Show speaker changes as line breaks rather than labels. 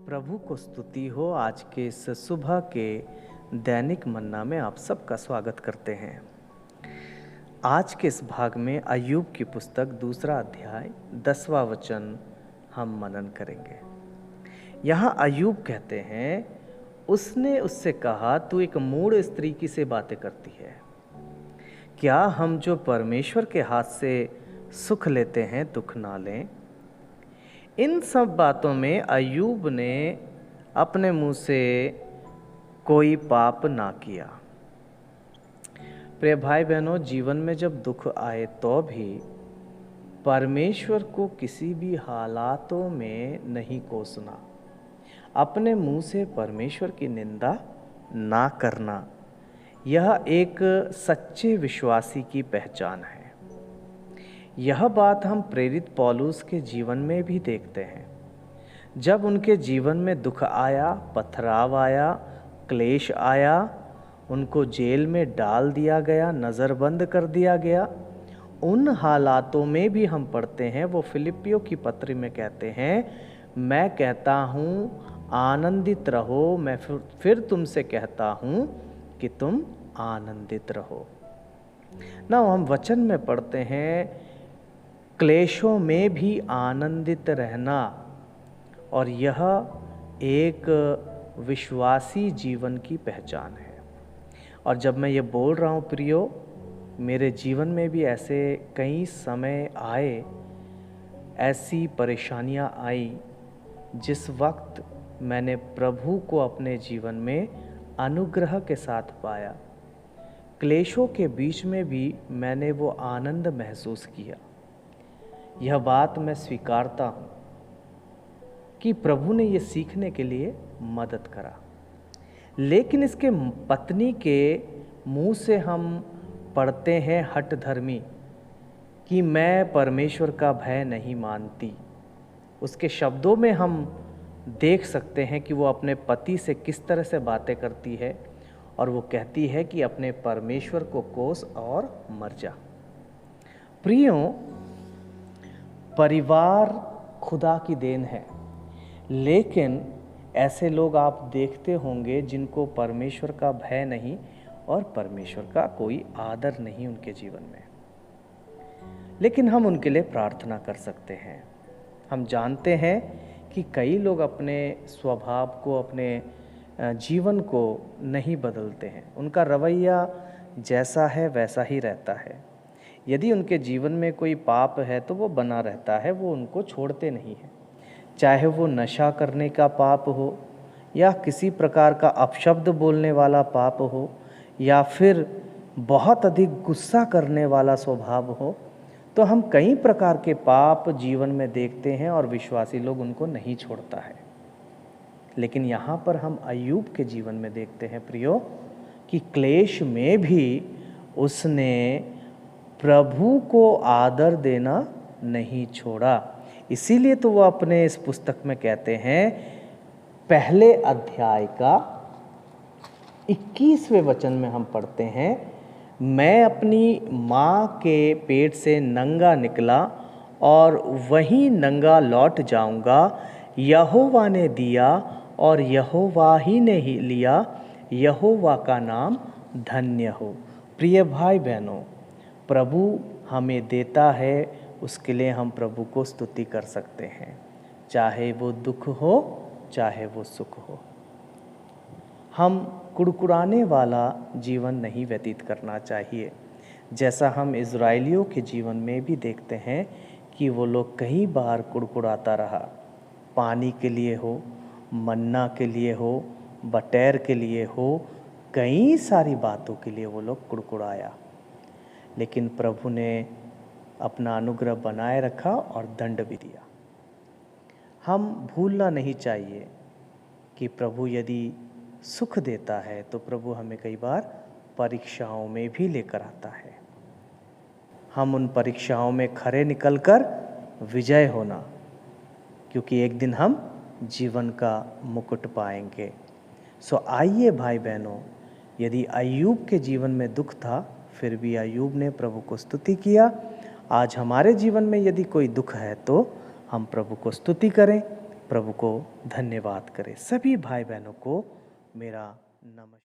प्रभु को स्तुति हो। आज के इस सुबह के दैनिक मन्ना में आप सबका स्वागत करते हैं। आज के इस भाग में अय्यूब की पुस्तक दूसरा अध्याय 10वां वचन हम मनन करेंगे। यहाँ अय्यूब कहते हैं, उसने उससे कहा, तू एक मूढ़ स्त्री की से बातें करती है। क्या हम जो परमेश्वर के हाथ से सुख लेते हैं दुख ना लें? इन सब बातों में अय्यूब ने अपने मुंह से कोई पाप ना किया। प्रिय भाई बहनों, जीवन में जब दुख आए तो भी परमेश्वर को किसी भी हालातों में नहीं कोसना, अपने मुंह से परमेश्वर की निंदा ना करना, यह एक सच्चे विश्वासी की पहचान है। यह बात हम प्रेरित पौलुस के जीवन में भी देखते हैं। जब उनके जीवन में दुख आया, पथराव आया, क्लेश आया, उनको जेल में डाल दिया गया, नज़रबंद कर दिया गया, उन हालातों में भी हम पढ़ते हैं, वो फिलिपियों की पत्री में कहते हैं, मैं कहता हूँ आनंदित रहो, मैं फिर तुमसे कहता हूँ कि तुम आनंदित रहो। ना हम वचन में पढ़ते हैं, क्लेशों में भी आनंदित रहना, और यह एक विश्वासी जीवन की पहचान है। और जब मैं ये बोल रहा हूँ प्रियो, मेरे जीवन में भी ऐसे कई समय आए, ऐसी परेशानियाँ आई जिस वक्त मैंने प्रभु को अपने जीवन में अनुग्रह के साथ पाया। क्लेशों के बीच में भी मैंने वो आनंद महसूस किया। यह बात मैं स्वीकारता हूँ कि प्रभु ने ये सीखने के लिए मदद करा। लेकिन इसके पत्नी के मुंह से हम पढ़ते हैं हठ धर्मी कि मैं परमेश्वर का भय नहीं मानती। उसके शब्दों में हम देख सकते हैं कि वो अपने पति से किस तरह से बातें करती है, और वो कहती है कि अपने परमेश्वर को कोस और मर जा। प्रियों, परिवार खुदा की देन है, लेकिन ऐसे लोग आप देखते होंगे जिनको परमेश्वर का भय नहीं और परमेश्वर का कोई आदर नहीं उनके जीवन में। लेकिन हम उनके लिए प्रार्थना कर सकते हैं। हम जानते हैं कि कई लोग अपने स्वभाव को, अपने जीवन को नहीं बदलते हैं। उनका रवैया जैसा है वैसा ही रहता है। यदि उनके जीवन में कोई पाप है तो वो बना रहता है, वो उनको छोड़ते नहीं हैं। चाहे वो नशा करने का पाप हो, या किसी प्रकार का अपशब्द बोलने वाला पाप हो, या फिर बहुत अधिक गुस्सा करने वाला स्वभाव हो, तो हम कई प्रकार के पाप जीवन में देखते हैं और विश्वासी लोग उनको नहीं छोड़ता है। लेकिन यहाँ पर हम अय्यूब के जीवन में देखते हैं प्रियो कि क्लेश में भी उसने प्रभु को आदर देना नहीं छोड़ा। इसीलिए तो वो अपने इस पुस्तक में कहते हैं, पहले अध्याय का 21वें वचन में हम पढ़ते हैं, मैं अपनी माँ के पेट से नंगा निकला और वहीं नंगा लौट जाऊंगा। यहोवा ने दिया और यहोवा ही ने ही लिया, यहोवा का नाम धन्य हो। प्रिय भाई बहनों, प्रभु हमें देता है, उसके लिए हम प्रभु को स्तुति कर सकते हैं, चाहे वो दुख हो चाहे वो सुख हो। हम कुड़कुड़ाने वाला जीवन नहीं व्यतीत करना चाहिए, जैसा हम इज़राइलियों के जीवन में भी देखते हैं कि वो लोग कई बार कुड़कुड़ाता रहा। पानी के लिए हो, मन्ना के लिए हो, बटेर के लिए हो, कई सारी बातों के लिए वो लोग कुड़कुड़ाया, लेकिन प्रभु ने अपना अनुग्रह बनाए रखा और दंड भी दिया। हम भूलना नहीं चाहिए कि प्रभु यदि सुख देता है तो प्रभु हमें कई बार परीक्षाओं में भी लेकर आता है। हम उन परीक्षाओं में खरे निकलकर विजय होना, क्योंकि एक दिन हम जीवन का मुकुट पाएंगे। सो आइए भाई बहनों, यदि अय्यूब के जीवन में दुख था, फिर भी अय्यूब ने प्रभु को स्तुति किया। आज हमारे जीवन में यदि कोई दुख है तो हम प्रभु को स्तुति करें, प्रभु को धन्यवाद करें। सभी भाई बहनों को मेरा नमस्कार।